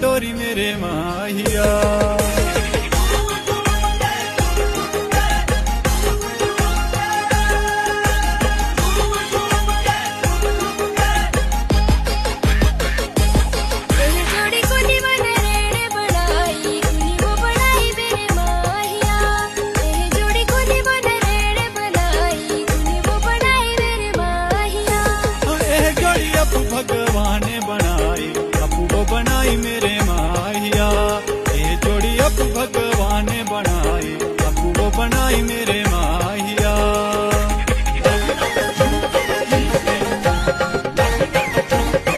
डोरी मेरे माहिया। भगवान ने बनाई अपू वो बनाई मेरे माहिया। ये जोड़ी अपू भगवान ने बनाई अपू वो बनाई मेरे